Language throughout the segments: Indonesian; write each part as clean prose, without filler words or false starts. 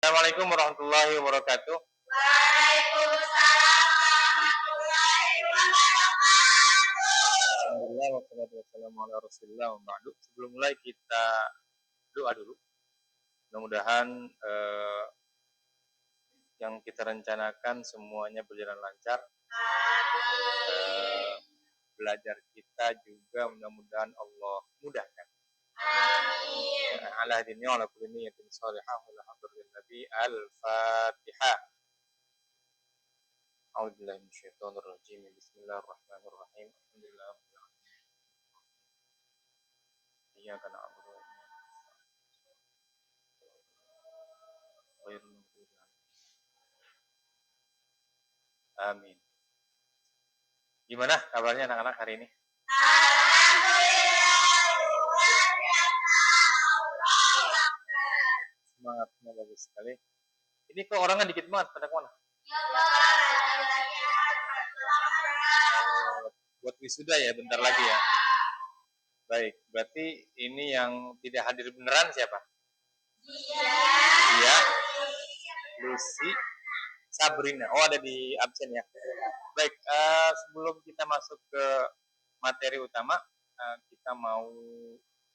Assalamualaikum warahmatullahi wabarakatuh. Waalaikumsalam warahmatullahi wabarakatuh. Alhamdulillah wassalatu wassalamu ala Rasulillah wa ba'du. Sebelum mulai kita doa dulu. Mudah-mudahan yang kita rencanakan semuanya berjalan lancar. Belajar kita juga mudah-mudahan Allah mudahkan. Amin. Ala hadini wa ala kulli niyatin shalihah wa la hadratin nabi al-Fatihah. A'udzubillahi minasyaitonir rajim. Bismillahirrahmanirrahim. Alhamdulillah. Iyyaka na'budu wa iyyaka nasta'in. Amin. Gimana kabarnya anak-anak hari ini? Semangatnya bagus sekali. Ini kok orangnya dikit banget, pada kemana? Buat wisuda ya, bentar lagi ya. Baik, berarti ini yang tidak hadir beneran siapa? Iya. Lucy, Sabrina. Oh, ada di absen ya. Baik, sebelum kita masuk ke materi utama, kita mau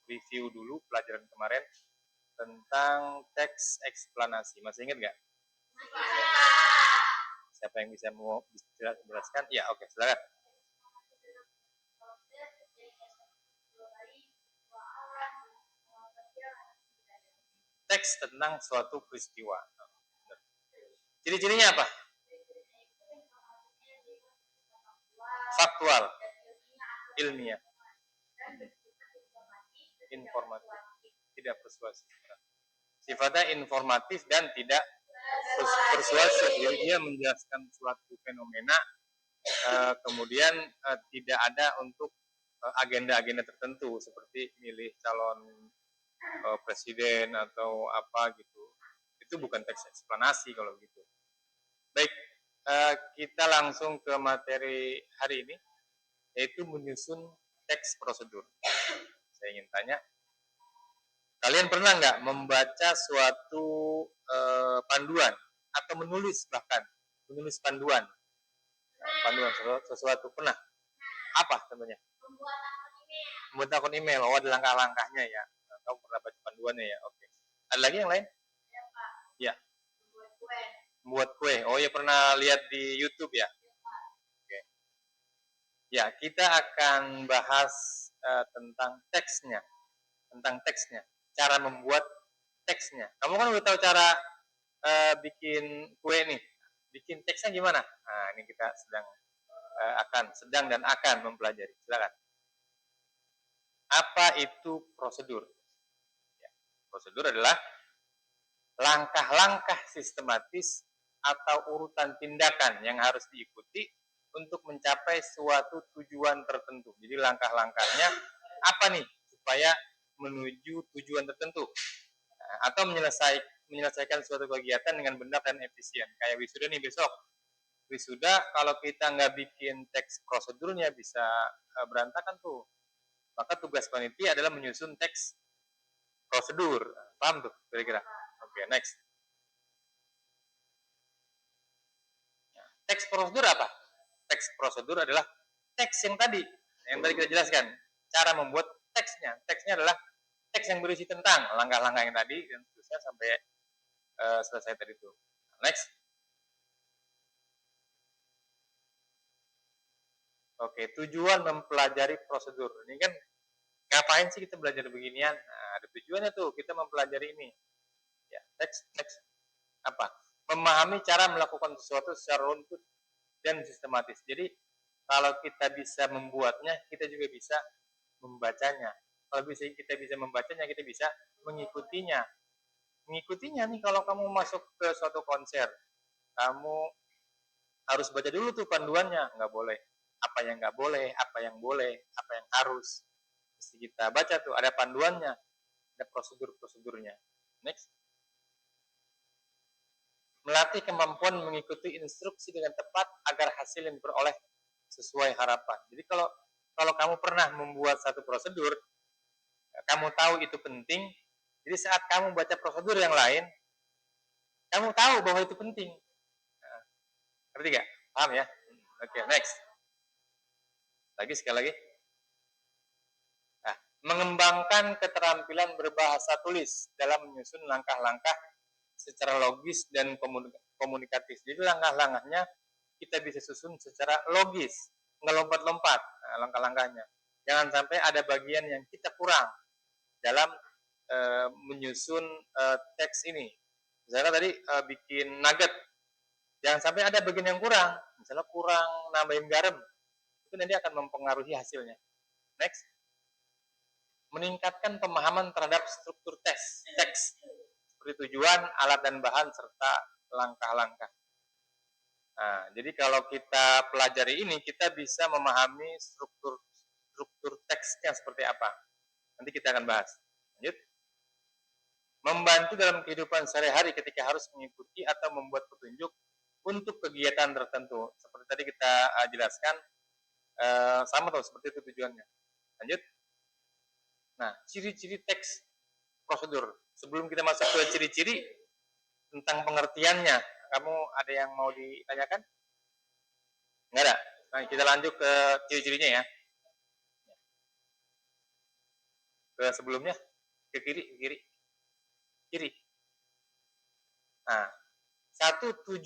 review dulu pelajaran kemarin tentang teks eksplanasi. Masih ingat nggak? Siapa yang bisa mau jelaskan? Ya, oke, silakan. Teks tentang suatu peristiwa. Ciri-cirinya apa? Faktual, ilmiah, informatif, tidak persuasif. Sifatnya informatif dan tidak persuasif. Jadi dia menjelaskan suatu fenomena, kemudian tidak ada untuk agenda-agenda tertentu seperti milih calon presiden atau apa gitu. Itu bukan teks eksplanasi kalau gitu. Baik, kita langsung ke materi hari ini, yaitu menyusun teks prosedur. Saya ingin tanya, kalian pernah nggak membaca suatu panduan atau menulis panduan sesuatu, pernah? Apa contohnya? Membuat akun email. Oh, ada langkah-langkahnya ya. Kamu pernah baca panduannya ya? Oke. Ada lagi yang lain? Ya, Pak. Ya. Membuat kue. Oh ya, pernah lihat di YouTube ya? Oke. Ya, kita akan bahas tentang teksnya. Cara membuat teksnya. Kamu kan udah tahu cara bikin kue nih. Bikin teksnya gimana? Nah, ini kita sedang dan akan mempelajari. Silakan. Apa itu prosedur? Ya, prosedur adalah langkah-langkah sistematis atau urutan tindakan yang harus diikuti untuk mencapai suatu tujuan tertentu. Jadi langkah-langkahnya apa nih supaya menuju tujuan tertentu, atau menyelesaikan suatu kegiatan dengan benar dan efisien. Kayak wisuda nih besok. Wisuda kalau kita nggak bikin teks prosedurnya bisa berantakan tuh. Maka tugas panitia adalah menyusun teks prosedur. Paham tuh kira-kira? Oke, next. Teks prosedur apa? Teks prosedur adalah teks yang tadi kita jelaskan. Cara membuat teksnya. Teksnya adalah teks yang berisi tentang langkah-langkah yang tadi dan seterusnya sampai selesai tadi itu. Next. Oke, tujuan mempelajari prosedur. Ini kan ngapain sih kita belajar beginian? Nah, ada tujuannya tuh, kita mempelajari ini. Ya, teks apa? Memahami cara melakukan sesuatu secara runtut dan sistematis. Jadi, kalau kita bisa membuatnya, kita juga bisa membacanya. Kalau kita bisa membacanya, kita bisa mengikutinya. Mengikutinya nih, kalau kamu masuk ke suatu konser, kamu harus baca dulu tuh panduannya. Nggak boleh. Apa yang nggak boleh, apa yang boleh, apa yang harus. Mesti kita baca tuh, ada panduannya, ada prosedur-prosedurnya. Next. Melatih kemampuan mengikuti instruksi dengan tepat agar hasil yang diperoleh sesuai harapan. Jadi kalau kamu pernah membuat satu prosedur, kamu tahu itu penting, jadi saat kamu baca prosedur yang lain, Kamu tahu bahwa itu penting. Nah, ngerti nggak? Paham ya? Oke, next. Sekali lagi. Nah, mengembangkan keterampilan berbahasa tulis dalam menyusun langkah-langkah secara logis dan komunikatif. Jadi langkah-langkahnya kita bisa susun secara logis, ngelompat-lompat langkah-langkahnya. Jangan sampai ada bagian yang kita kurang dalam menyusun teks ini. Misalnya tadi bikin nugget, jangan sampai ada bagian yang kurang. Misalnya kurang nambahin garam, itu nanti akan mempengaruhi hasilnya. Next. Meningkatkan pemahaman terhadap struktur teks, seperti tujuan, alat dan bahan, serta langkah-langkah. Nah, jadi kalau kita pelajari ini, kita bisa memahami struktur teksnya seperti apa. Nanti kita akan bahas. Lanjut. Membantu dalam kehidupan sehari-hari ketika harus mengikuti atau membuat petunjuk untuk kegiatan tertentu. Seperti tadi kita jelaskan, sama tuh seperti itu tujuannya. Lanjut. Nah, ciri-ciri teks prosedur. Sebelum kita masuk ke ciri-ciri tentang pengertiannya, kamu ada yang mau ditanyakan? Nggak ada. Nah, kita lanjut ke ciri-cirinya ya. Ke sebelumnya, ke kiri. Kiri. Nah, 1 tujuan